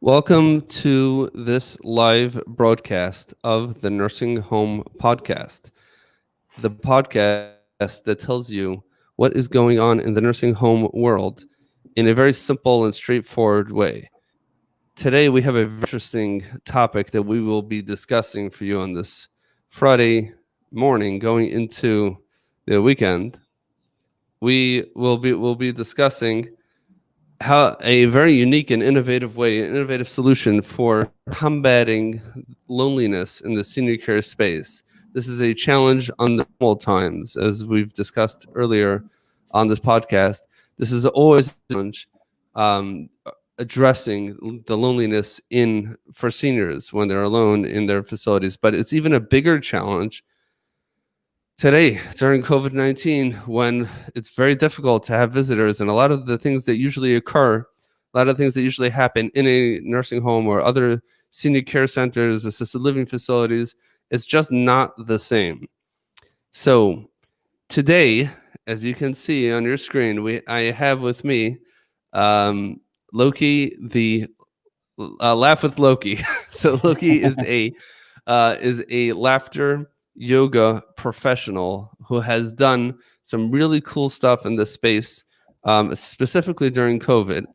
Welcome to this live broadcast of the Nursing Home Podcast, the podcast that tells you what is going on in the nursing home world in a very simple and straightforward way. Today, we have a very interesting topic that we will be discussing for you on this Friday morning going into the weekend. We'll be discussing how a very unique and innovative way, an innovative solution for combating loneliness in the senior care space. This is a challenge on the normal times, as we've discussed earlier on this podcast. This is always a challenge, addressing the loneliness in for seniors when they're alone in their facilities. But it's even a bigger challenge today during COVID-19, when it's very difficult to have visitors, and a lot of the things that usually occur, a lot of things that usually happen in a nursing home or other senior care centers, assisted living facilities, it's just not the same. So today, as you can see on your screen, I have with me Loki, the laugh with Loki. So Loki is a laughter yoga professional who has done some really cool stuff in this space, specifically during COVID.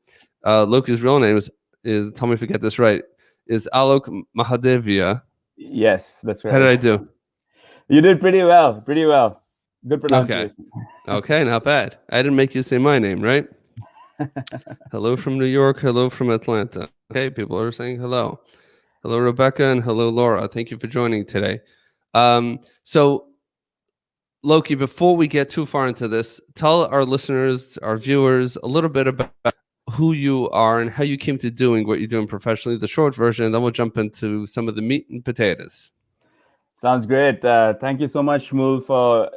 Loki's real name is tell me if I get this right, is Loki Mahadevia. Yes, that's right. How did I do? You did pretty well. Pretty well. Good pronunciation. Okay, not bad. I didn't make you say my name, right? Hello from New York. Hello from Atlanta. Okay, people are saying hello. Hello, Rebecca, and hello, Laura. Thank you for joining today. So, Loki, before we get too far into this, tell our listeners, our viewers, a little bit about who you are and how you came to doing what you're doing professionally, the short version, and then we'll jump into some of the meat and potatoes. Sounds great. Thank you so much, Shmuel, for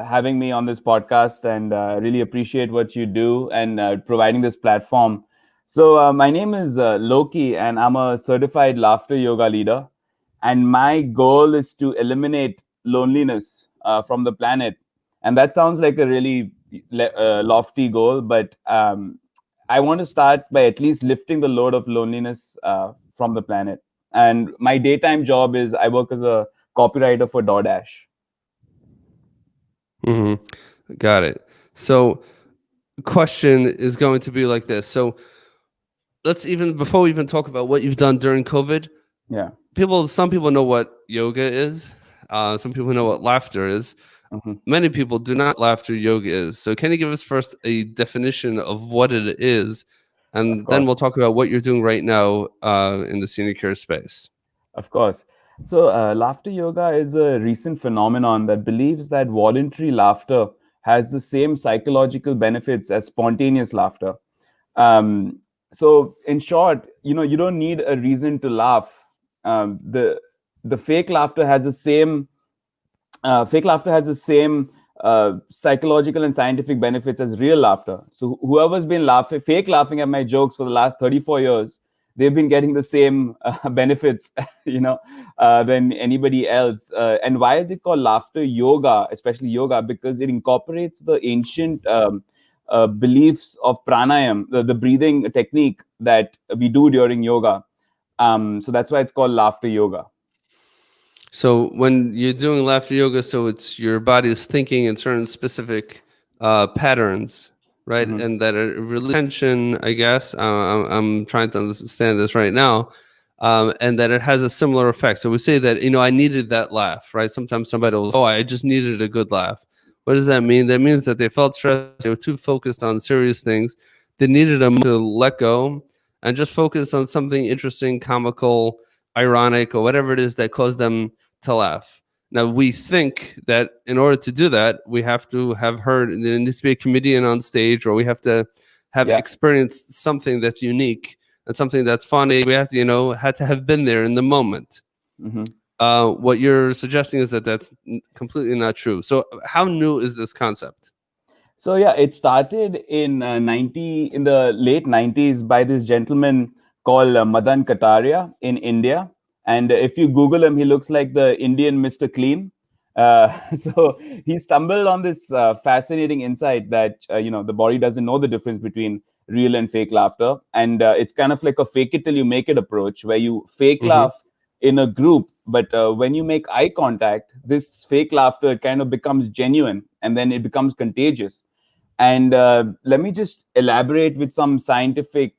having me on this podcast, and really appreciate what you do and providing this platform. So my name is Loki, and I'm a certified laughter yoga leader. And my goal is to eliminate loneliness from the planet. And that sounds like a really lofty goal, but I want to start by at least lifting the load of loneliness from the planet. And my daytime job is I work as a copywriter for DoorDash. Got it. So, question is going to be like this. So, before we even talk about what you've done during COVID. Yeah. Some people know what yoga is. Some people know what laughter is. Mm-hmm. Many people do not laughter yoga is. So can you give us first a definition of what it is? And then we'll talk about what you're doing right now in the senior care space. Of course. So laughter yoga is a recent phenomenon that believes that voluntary laughter has the same psychological benefits as spontaneous laughter. So in short, you don't need a reason to laugh. The fake laughter has the same psychological and scientific benefits as real laughter. So whoever's been fake laughing at my jokes for the last 34 years, they've been getting the same benefits, than anybody else. And why is it called laughter yoga, especially yoga? Because it incorporates the ancient beliefs of pranayam, the breathing technique that we do during yoga. So that's why it's called laughter yoga. So when you're doing laughter yoga, so it's your body is thinking in certain specific patterns, right? Mm-hmm. And that it releases tension, I guess. I'm trying to understand this right now. And that it has a similar effect. So we say that, I needed that laugh, right? Sometimes somebody will say, I just needed a good laugh. What does that mean? That means that they felt stressed. They were too focused on serious things. They needed to let go and just focus on something interesting, comical, ironic, or whatever it is that caused them to laugh. Now, we think that in order to do that, we have to have heard, there needs to be a comedian on stage, or we have to have experienced something that's unique and something that's funny. We have to, had to have been there in the moment. Mm-hmm. What you're suggesting is that that's completely not true. So how new is this concept? So it started in the late 90s by this gentleman called Madan Kataria in India. And if you Google him, he looks like the Indian Mr. Clean. So he stumbled on this fascinating insight that, the body doesn't know the difference between real and fake laughter. And it's kind of like a fake it till you make it approach, where you fake Hmm. laugh in a group, but when you make eye contact, this fake laughter kind of becomes genuine, and then it becomes contagious. And let me just elaborate with some scientific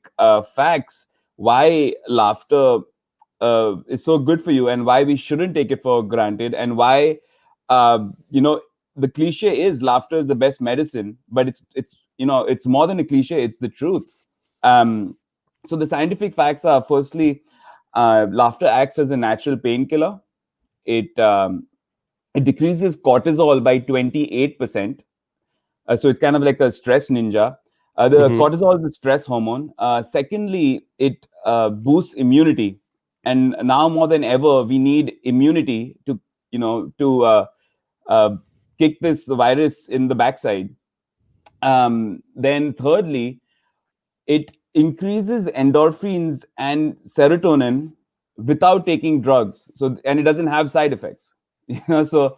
facts why laughter is so good for you, and why we shouldn't take it for granted, and why uh, you know the cliche is laughter is the best medicine, but it's more than a cliche, it's the truth. um, so the scientific facts are, firstly, laughter acts as a natural painkiller. It um, it decreases cortisol by 28%. So it's kind of like a stress ninja. The Hmm. cortisol is the stress hormone. Secondly, it boosts immunity, and now more than ever, we need immunity to uh, kick this virus in the backside. Then thirdly, it increases endorphins and serotonin without taking drugs. So, and it doesn't have side effects. So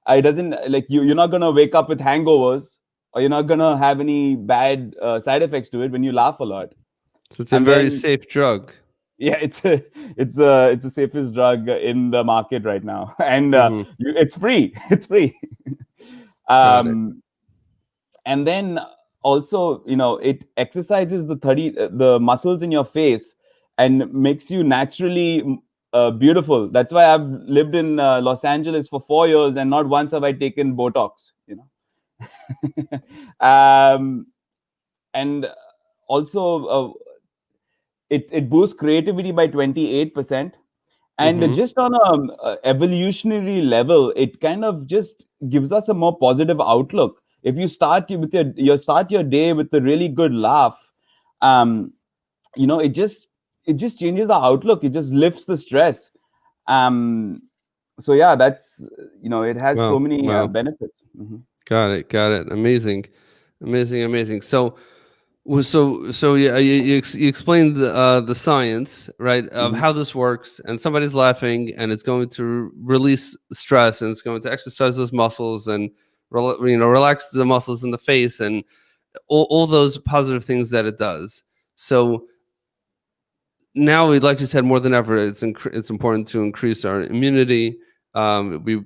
it doesn't, like, you're not gonna wake up with hangovers, or you're not gonna have any bad side effects to it when you laugh a lot. So it's a And very then, safe drug. yeah, it's the safest drug in the market right now, and Hmm. it's free. It's free. Got it. um, and then also, it exercises the muscles in your face, and makes you naturally beautiful. That's why I've lived in Los Angeles for 4 years, and not once have I taken Botox. um, and also, it boosts creativity by 28%. And Hmm. just on a evolutionary level, it kind of just gives us a more positive outlook. If you start with your day with a really good laugh, um, it just changes the outlook. It just lifts the stress. um, so yeah, that's, it has so Wow. many Wow. benefits. Mhm. Got it. Got it. Amazing. Amazing. Amazing. So yeah, you explained the science, right, of Mhm. how this works, and somebody's laughing, and it's going to release stress, and it's going to exercise those muscles, and relax the muscles in the face, and all those positive things that it does. So now, like you said, more than ever, it's important to increase our immunity. We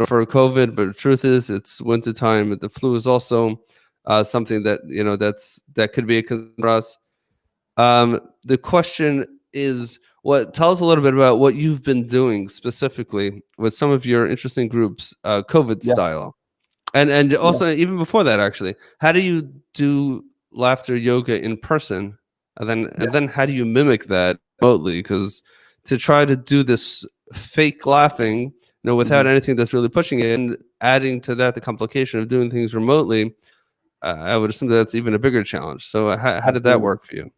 for COVID, but the truth is, it's winter time. But the flu is also something that that could be a concern for us. The question is, what tell us a little bit about what you've been doing specifically with some of your interesting groups, COVID Yeah, style, and yeah, also even before that, actually, how do you do laughter yoga in person, and then how do you mimic that remotely? Because to try to do this fake laughing, without yeah. anything that's really pushing it, and adding to that the complication of doing things remotely, I would assume that's even a bigger challenge. So how did that Absolutely. work for you?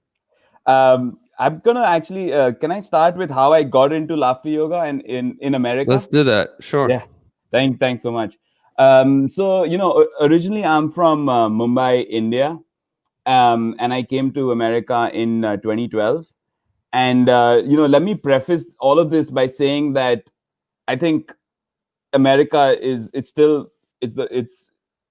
I'm gonna actually. Can I start with how I got into laughter yoga and in America? Let's do that. Sure. Yeah. Thanks so much. So, originally I'm from Mumbai, India, and I came to America in 2012. And let me preface all of this by saying that I think America is it's still it's the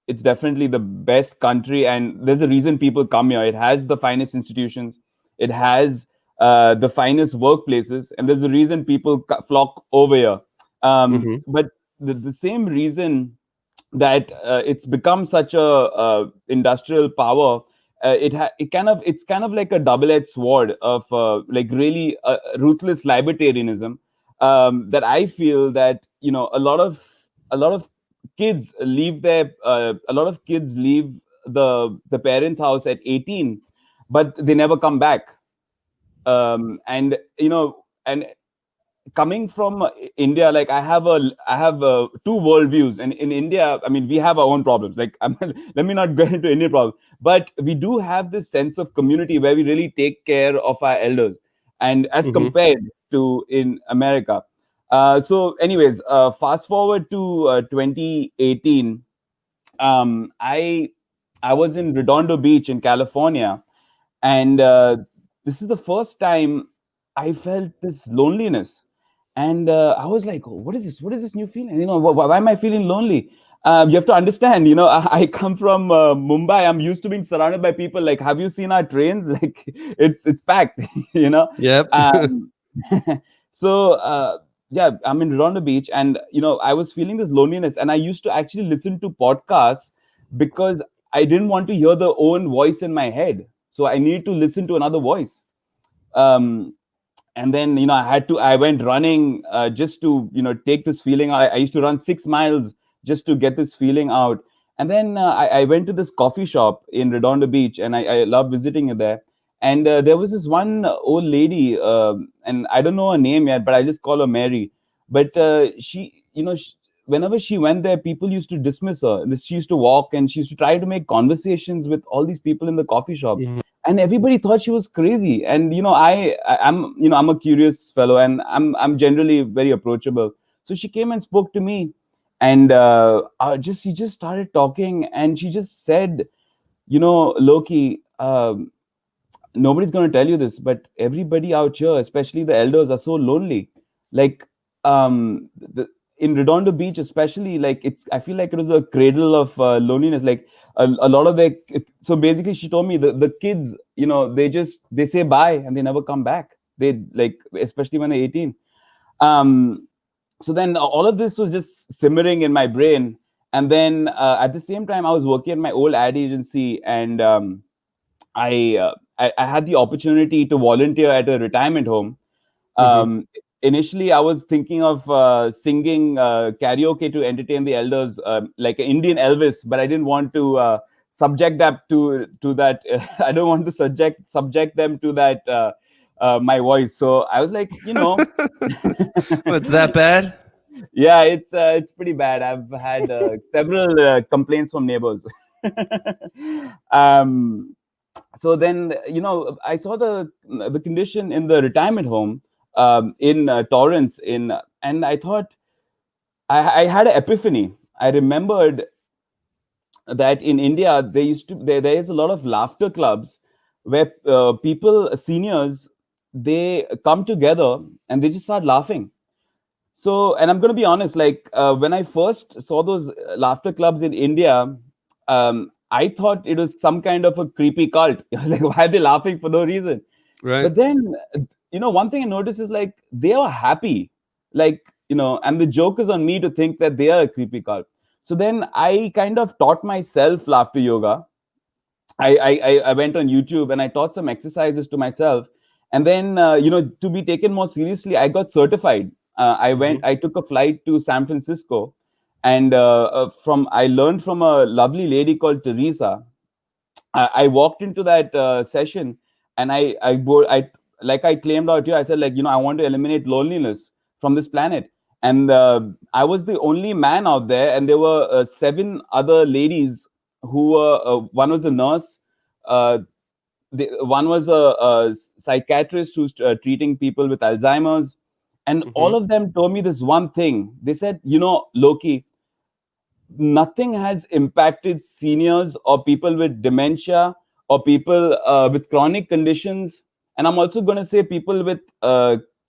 it's definitely the best country, and there's a reason people come here. It has the finest institutions, it has the finest workplaces, and there's a reason people flock over here. Hmm. But the same reason that it's become such a industrial power, it's kind of like a double-edged sword of like really ruthless libertarianism, that I feel that a lot of kids leave the parents' house at 18, but they never come back. And coming from India, like I have two worldviews, and in India, I mean, we have our own problems. Like, let me not get into Indian problems, but we do have this sense of community where we really take care of our elders, and as Hmm. compared to in America. So, anyways, fast forward to 2018. I was in Redondo Beach in California, and this is the first time I felt this loneliness. And I was like, "Oh, what is this? What is this new feeling? Why am I feeling lonely?" You have to understand, I come from Mumbai. I'm used to being surrounded by people. Like, have you seen our trains? Like, it's packed. you know. Yep. Um, so yeah, I'm in Redondo Beach, and I was feeling this loneliness, and I used to actually listen to podcasts because I didn't want to hear the own voice in my head. So I needed to listen to another voice. Um, and then I went running just to take this feeling. I used to run 6 miles just to get this feeling out. And then I went to this coffee shop in Redondo Beach, and I love visiting it there. And there was this one old lady, and I don't know her name yet, but I just call her Mary. But whenever she went there, people used to dismiss her. She used to walk, and she used to try to make conversations with all these people in the coffee shop, Mhm. and everybody thought she was crazy. And I'm a curious fellow, and I'm generally very approachable. So she came and spoke to me, and she just started talking, and she just said, Loki, nobody's going to tell you this, but everybody out here, especially the elders, are so lonely. Like, in Redondo Beach especially, like, I feel like it was a cradle of loneliness. Like, a lot of their so basically she told me the kids, they say bye and they never come back. They, like, especially when they're 18. So then all of this was just simmering in my brain. And then at the same time, I was working at my old ad agency, and I had the opportunity to volunteer at a retirement home. Mhm. Initially, I was thinking of singing karaoke to entertain the elders, like an Indian Elvis, but I didn't want to subject that to that. I don't want to subject them to that my voice. So I was like, What's that bad? yeah, it's pretty bad. I've had several complaints from neighbors. um, so then I saw the condition in the retirement home in Torrance, and I thought, I had an epiphany. I remembered that in India there is a lot of laughter clubs where people, seniors, they come together and they just start laughing. So, and I'm going to be honest, like, when I first saw those laughter clubs in India, I thought it was some kind of a creepy cult. I was like, why are they laughing for no reason? Right. But then, one thing I noticed is, like, they are happy. Like, and the joke is on me to think that they are a creepy cult. So then I kind of taught myself laughter yoga. I went on YouTube and I taught some exercises to myself, and then to be taken more seriously, I got certified. Mhm. I took a flight to San Francisco, and from I learned from a lovely lady called Teresa. I walked into that session, and I like I claimed out here. I said, like, I want to eliminate loneliness from this planet, and I was the only man out there, and there were seven other ladies who were. One was a nurse. Uh, One was a psychiatrist who's treating people with Alzheimer's, and all Mhm. of them told me this one thing. They said, Loki, nothing has impacted seniors or people with dementia or people with chronic conditions, and I'm also going to say people with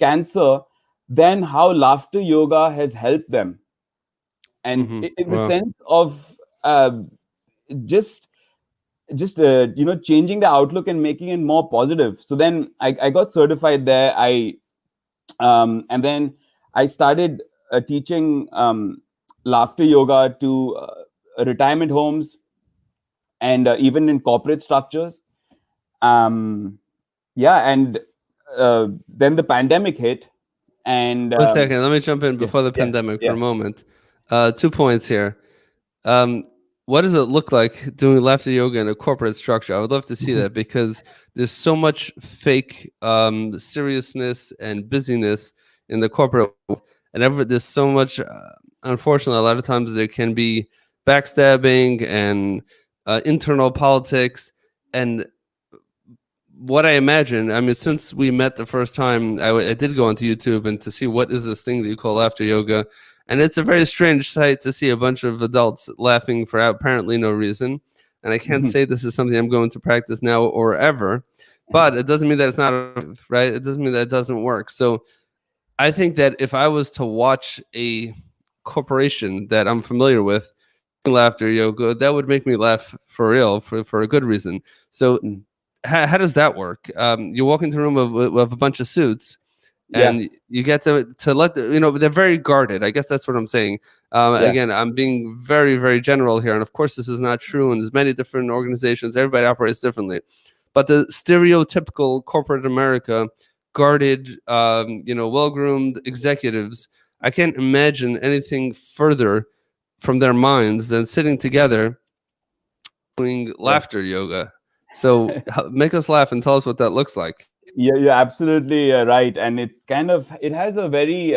cancer, than how laughter yoga has helped them. And Mhm. in the Wow. sense of just changing the outlook and making it more positive. So then I got certified there. And then I started teaching laughter yoga to retirement homes, and even in corporate structures. Um, yeah, and then the pandemic hit, and One second. Let me jump in yeah, before the yeah, pandemic for yeah. a moment. 2 points here. Um, what does it look like doing laughter yoga in a corporate structure? I would love to see that because there's so much fake seriousness and busyness in the corporate world, and there's so much. Unfortunately, a lot of times there can be backstabbing and internal politics. And what I imagine, I mean, since we met the first time, I did go onto YouTube and to see what is this thing that you call laughter yoga, and it's a very strange sight to see a bunch of adults laughing for apparently no reason. And I can't say this is something I'm going to practice now or ever, but it doesn't mean that it's not effective, right. It doesn't mean that it doesn't work. So I think that if I was to watch a corporation that I'm familiar with laughter yoga, that would make me laugh for real, for a good reason. So Mm. how does that work? You walk into a room of a bunch of suits, Yeah, and you get to let they're very guarded. I guess that's what I'm saying. yeah, Again, I'm being very, very general here, and of course this is not true, and there's many different organizations, everybody operates differently, but the stereotypical corporate America, guarded, well-groomed executives, I can't imagine anything further from their minds than sitting together doing yeah. laughter yoga. So make us laugh and tell us what that looks like. You're absolutely right, and it has a very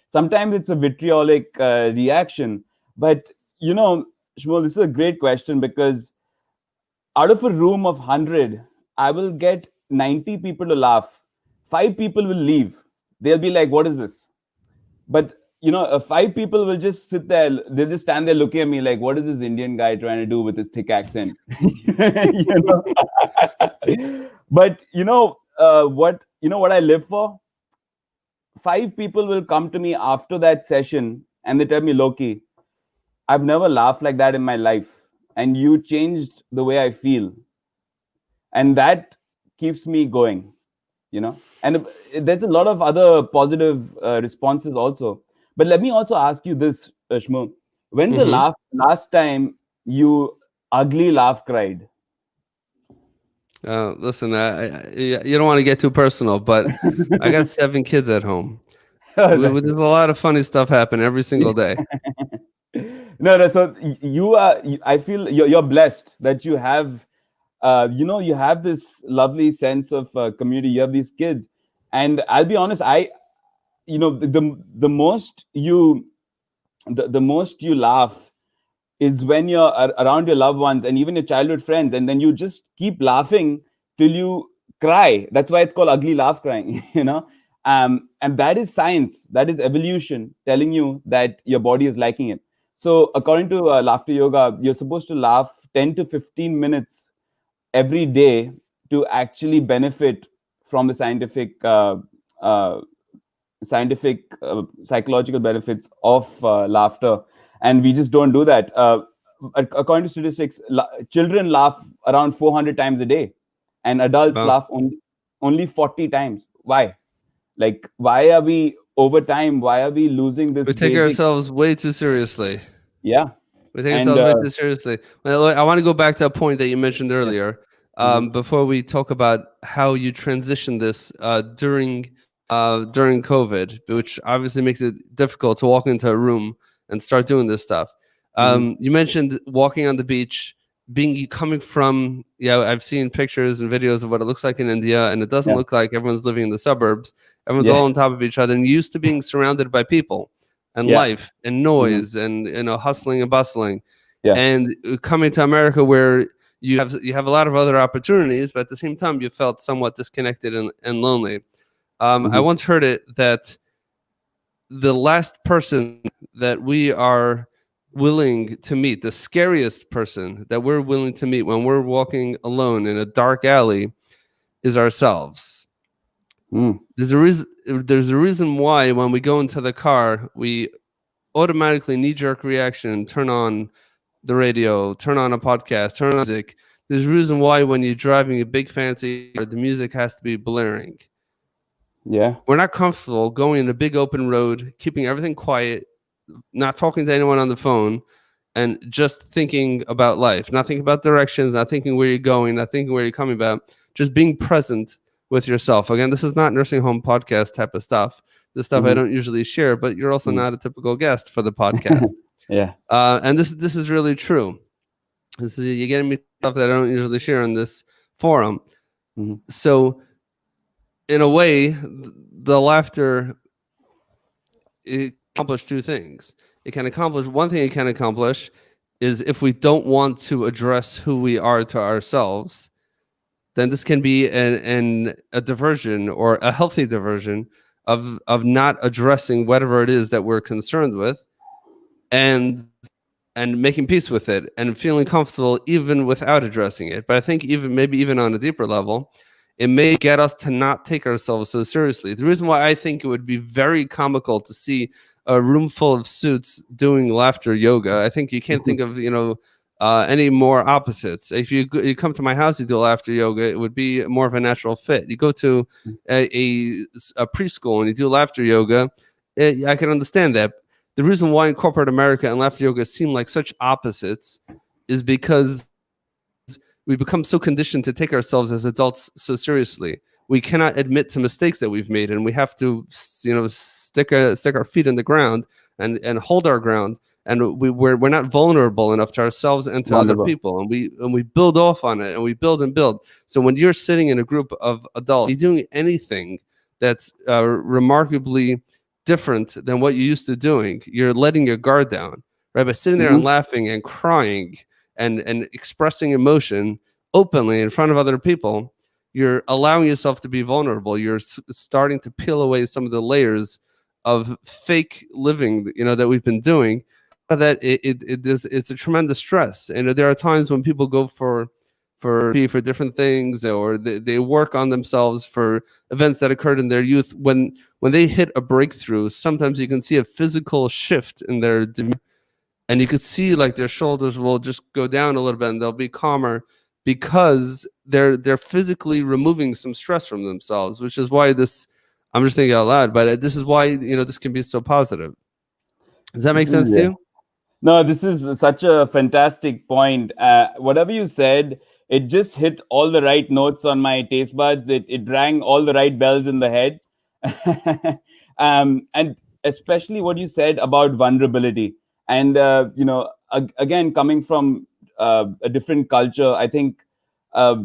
sometimes it's a vitriolic reaction, but you know, Shmuel, this is a great question because out of a room of 100, I will get 90 people to laugh. Five people will leave. They'll be like, "What is this?" But five people will just sit there. They'll just stand there looking at me like, "What is this Indian guy trying to do with his thick accent?" you know. But what I live for? Five people will come to me after that session and they tell me, Loki, I've never laughed like that in my life. And you changed the way I feel. And that keeps me going. And there's a lot of other positive responses also. But let me also ask you this, Shmo. When's the Hmm. last time you ugly laugh cried? Listen, you don't want to get too personal, but I got 7 kids at home. That's There's a lot of funny stuff happen every single day. no. So you are. I feel you're blessed that you have. You have this lovely sense of community. You have these kids, and I'll be honest. The most the most you laugh is when you're around your loved ones and even your childhood friends, and then you just keep laughing till you cry. That's why it's called ugly laugh crying. And that is science, that is evolution telling you that your body is liking it. So according to laughter yoga, you're supposed to laugh 10 to 15 minutes every day to actually benefit from the uh, psychological benefits of laughter, and we just don't do that. According to statistics, children laugh around 400 times a day, and adults Well, laugh only 40 times. Why? Like, why are we over time? Why are we losing we this take basic? ourselves way too seriously. Yeah, We take and ourselves way too seriously. Well, look, I want to go back to a point that you mentioned yeah, earlier, hmm, before we talk about how you transitioned this during COVID, which obviously makes it difficult to walk into a room and start doing this stuff. hmm, You mentioned walking on the beach, being coming from, I've seen pictures and videos of what it looks like in India, and it doesn't yeah, look like everyone's living in the suburbs. Everyone's yeah, all on top of each other and used to being surrounded by people and yeah, life and hmm, noise and hustling and bustling, yeah, and coming to America where you have a lot of other opportunities, but at the same time you felt somewhat disconnected and lonely. I hmm, once heard it that the last person that we are willing to meet, the scariest person that we're willing to meet when we're walking alone in a dark alley, is ourselves. hmm, There's a reason why when we go into the car we automatically knee-jerk reaction, turn on the radio, turn on a podcast, turn on music. There's a reason why when you're driving a big fancy car, the music has to be blaring. yeah, We're not comfortable going in a big open road, keeping everything quiet, not talking to anyone on the phone, and just thinking about life, not thinking about directions, not thinking where you're going, not thinking where you're coming about, just being present with yourself. Again, this is not nursing home podcast type of stuff. This stuff I hmm, don't usually share, but you're also hmm. not a typical guest for the podcast. Yeah, And this is really true. This is, you're getting me stuff that I don't usually share in this forum. hmm, So in a way, the laughter, it accomplish two things. It can accomplish one thing. It can accomplish is if we don't want to address who we are to ourselves, then this can be a diversion, or a healthy diversion of not addressing whatever it is that we're concerned with, and making peace with it and feeling comfortable even without addressing it. But I think maybe even on a deeper level, it may get us to not take ourselves so seriously. The reason why I think it would be very comical to see a room full of suits doing laughter yoga. I think you can't think of any more opposites. If you come to my house, you do laughter yoga, it would be more of a natural fit. You go to a preschool and you do laughter yoga, I can understand that. The reason why in corporate America and laughter yoga seem like such opposites is because we become so conditioned to take ourselves as adults so seriously. We cannot admit to mistakes that we've made, and we have to, stick our feet in the ground and hold our ground. And we're not vulnerable enough to ourselves and to other Wonderful. people, and we build off on it, and we build and build. So when you're sitting in a group of adults, you're doing anything that's remarkably different than what you used to doing, you're letting your guard down, right? By sitting there and Hmm. laughing and crying and expressing emotion openly in front of other people, you're allowing yourself to be vulnerable. You're starting to peel away some of the layers of fake living, that we've been doing. That it's a tremendous stress, and there are times when people go for different things, or they work on themselves for events that occurred in their youth. When they hit a breakthrough, sometimes you can see a physical shift in their demeanor, and you could see like their shoulders will just go down a little bit and they'll be calmer because they're physically removing some stress from themselves, which is why this, I'm just thinking out loud, but this is why this can be so positive. Does that make This is sense to yeah. you? No, this is such a fantastic point. Whatever you said, it just hit all the right notes on my taste buds. It rang all the right bells in the head. And especially what you said about vulnerability. And, again, coming from a different culture, I think uh,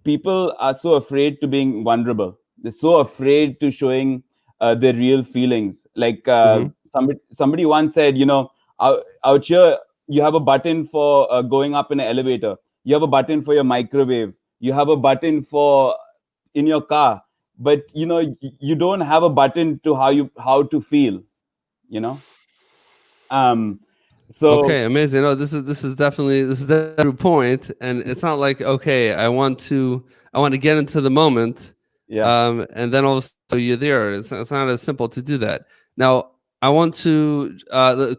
people are so afraid to being vulnerable. They're so afraid to showing their real feelings. Like Mm-hmm. somebody once said, out here you have a button for going up in an elevator. You have a button for your microwave. You have a button for in your car, but you don't have a button to how to feel. You know. Um, so Okay, amazing. No, this is definitely a true point, and it's not like, okay, I want to get into the moment, yeah. and then all of a sudden you're there. It's not as simple to do that. Now, I want to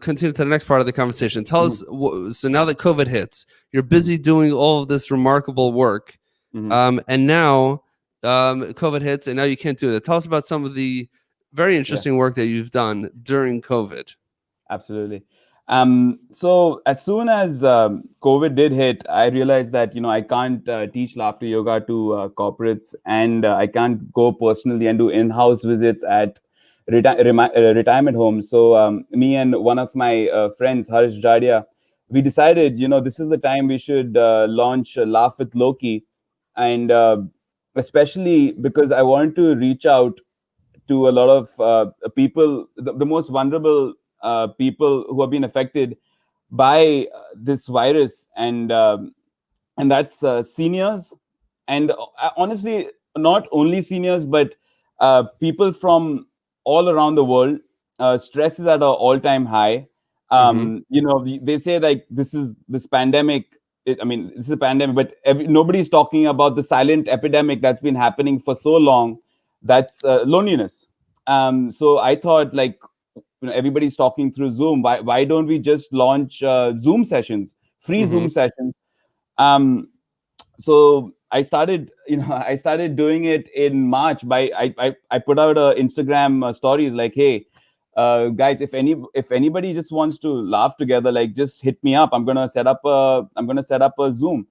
continue to the next part of the conversation. Tell Hmm. us. So now that COVID hits, you're busy doing all of this remarkable work, Hmm. and now COVID hits, and now you can't do that. Tell us about some of the very Yeah. interesting work that you've done during COVID. Absolutely. So as soon as COVID did hit, I realized that I can't teach laughter yoga to corporates, and I can't go personally and do in-house visits at retirement homes. So me and one of my friends, Harsh Jadia, we decided, this is the time we should launch Laugh with Loki, and especially because I wanted to reach out to a lot of people, the most vulnerable people who have been affected by this virus, and that's seniors, and honestly, not only seniors, but people from all around the world. Stress is at an all-time high. Mm-hmm. They say like this pandemic. I mean, this is a pandemic, but nobody's talking about the silent epidemic that's been happening for so long. That's loneliness. So I thought, like, everybody's talking through Zoom. Why don't we just launch Zoom sessions, free Mm-hmm. Zoom sessions? Um, so I started doing it in March. I put out a Instagram stories like, hey, guys, if anybody just wants to laugh together, like, just hit me up. I'm gonna set up a Zoom.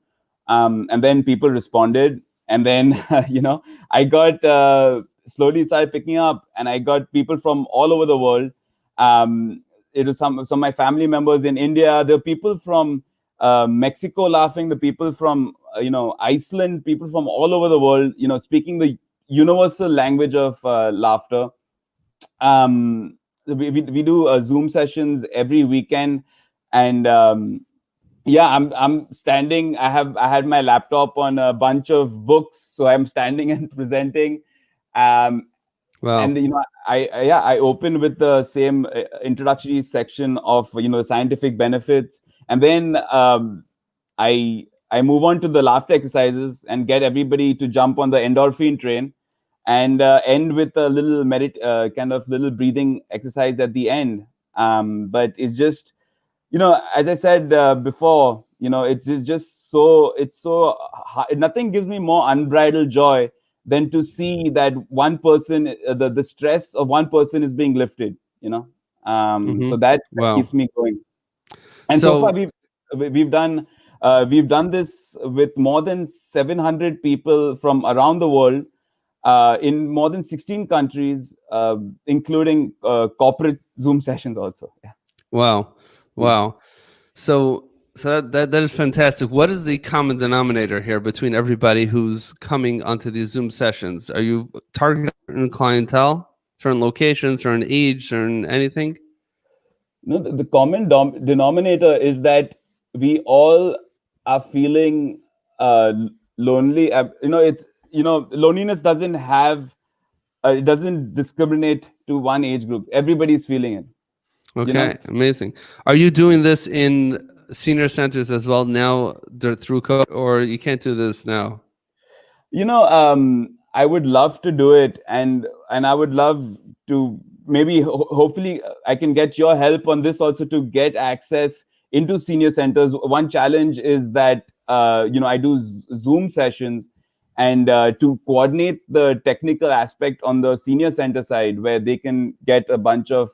And then people responded, and then I got slowly started picking up, and I got people from all over the world. It was some of my family members in India. There were people from Mexico laughing, the people from Iceland, people from all over the world, speaking the universal language of laughter. We do Zoom sessions every weekend, and yeah, I'm standing. I had my laptop on a bunch of books, so I'm standing and presenting. Um, Wow. and I open with the same introductory section of the scientific benefits, and then I move on to the laughter exercises and get everybody to jump on the endorphin train. and end with a little kind of little breathing exercise at the end. But it's just, as I said before, it's so nothing gives me more unbridled joy than to see that one person, the stress of one person is being lifted. So that Wow. keeps me going. And so far So we've done this with more than 700 people from around the world, in more than 16 countries, including corporate Zoom sessions also. Yeah. wow, Yeah. wow. So that is fantastic. What is the common denominator here between everybody who's coming onto these Zoom sessions? Are you targeting certain clientele, certain locations, certain age, certain anything? No, the common denominator is that we all are feeling lonely. Loneliness doesn't have, it doesn't discriminate to one age group. Everybody's feeling it. You know, Okay, amazing. Are you doing this in senior centers as well now through COVID, or you can't do this now? I would love to do it, and I would love to, maybe hopefully I can get your help on this also, to get access into senior centers. One challenge is that I do Zoom sessions, and to coordinate the technical aspect on the senior center side, where they can get a bunch of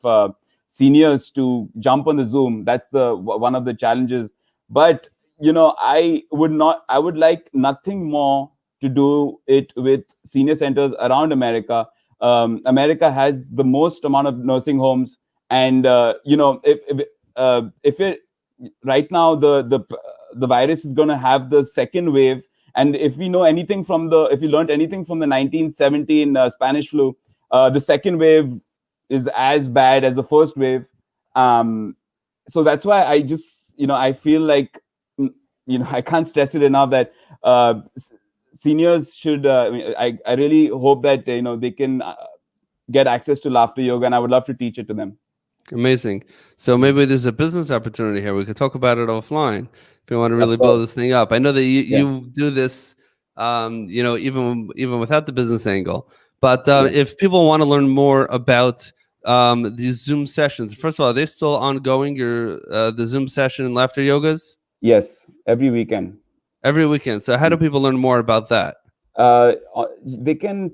seniors to jump on the Zoom. That's the one of the challenges. But I would like nothing more to do it with senior centers around America. America has the most amount of nursing homes, and if it right now, the virus is going to have the second wave. And if we know anything from if you learned anything from the 1917 Spanish flu, the second wave is as bad as the first wave. So that's why I just, I feel like, I can't stress it enough that seniors should, I really hope that they can get access to laughter yoga, and I would love to teach it to them. Amazing. So maybe there's a business opportunity here. We could talk about it offline if you want to Of really course. blow this thing up. I know that Yeah. you do this, even without the business angle. But Yeah. if people want to learn more about these Zoom sessions, first of all, are they still ongoing? The Zoom session and laughter yogas Yes, every weekend. every weekend. So how do people learn more about that? They can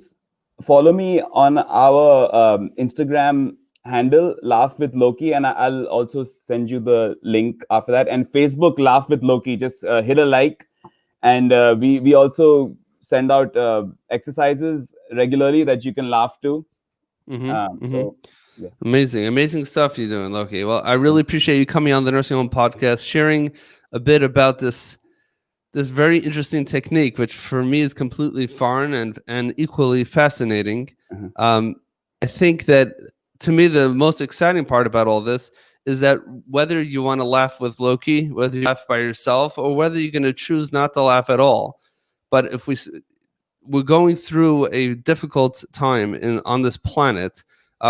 follow me on our Instagram handle, Laugh with Loki, and I'll also send you the link after that. And Facebook, Laugh with Loki. Just hit a like, and we also send out exercises regularly that you can laugh to. So yeah. Amazing stuff you're doing, Loki. Well, I really appreciate you coming on the Nursing Home Podcast, sharing a bit about this very interesting technique, which for me is completely foreign and equally fascinating. Uh-huh. I think that, to me, the most exciting part about all this is that whether you want to laugh with Loki, whether you laugh by yourself, or whether you're going to choose not to laugh at all, but if we're going through a difficult time on this planet,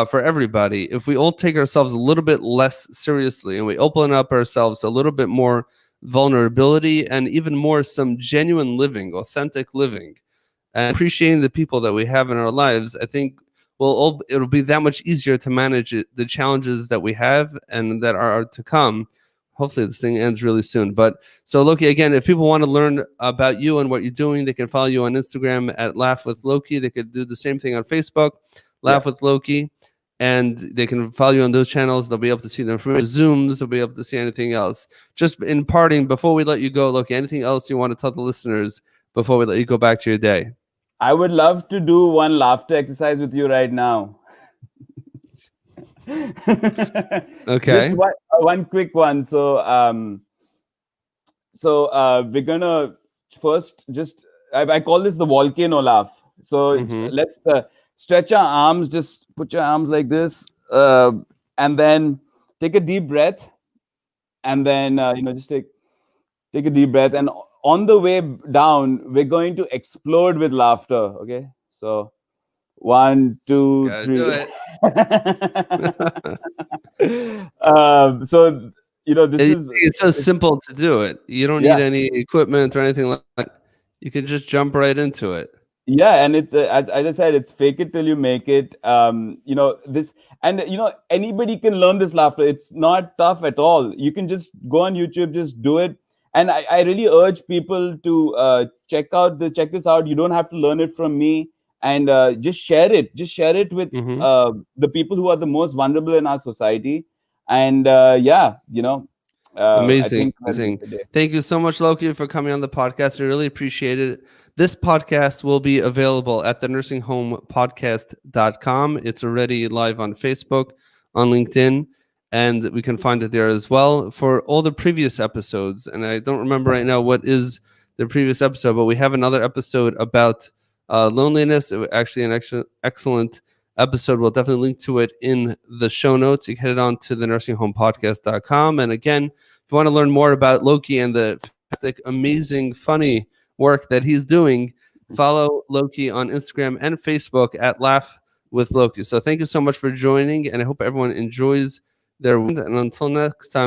for everybody, if we all take ourselves a little bit less seriously and we open up ourselves a little bit more vulnerability and even more some genuine living, authentic living, and appreciating the people that we have in our lives, I think it'll be that much easier to manage the challenges that we have and that are to come. Hopefully this thing ends really soon. But so Loki, again, if people want to learn about you and what you're doing, they can follow you on Instagram at Laugh with Loki. They could do the same thing on Facebook, Laugh with Loki, and they can follow you on those channels. They'll be able to see the information, Zooms. They'll be able to see anything else. Just in parting, before we let you go, Loki, anything else you want to tell the listeners before we let you go back to your day? I would love to do one laughter exercise with you right now. Okay. Just one quick one. So we're gonna first just, I call this the volcano laugh. So let's stretch our arms. Just put your arms like this, and then take a deep breath, and then just take a deep breath, and on the way down, we're going to explode with laughter. Okay, so 1, 2, Gotta 3. do it. So it's so simple to do it. You don't need any equipment or anything like that. You can just jump right into it. Yeah, and it's as I said, it's fake it till you make it. This, and anybody can learn this laughter. It's not tough at all. You can just go on YouTube, just do it. And I really urge people to check this out. You don't have to learn it from me, and just share it with Hmm. the people who are the most vulnerable in our society. And I Amazing, think we'll amazing. end the day. Thank you so much, Loki, for coming on the podcast. I really appreciate it. This podcast will be available at the nursinghomepodcast.com. It's already live on Facebook, on LinkedIn, and we can find it there as well for all the previous episodes. And I don't remember right now what is the previous episode, but we have another episode about loneliness. Actually, an excellent episode. We'll definitely link to it in the show notes. You can head on to the nursinghomepodcast.com. And again, if you want to learn more about Loki and the fantastic, amazing, funny work that he's doing, follow Loki on Instagram and Facebook at Laugh with Loki. So thank you so much for joining, and I hope everyone enjoys their weekend. And until next time.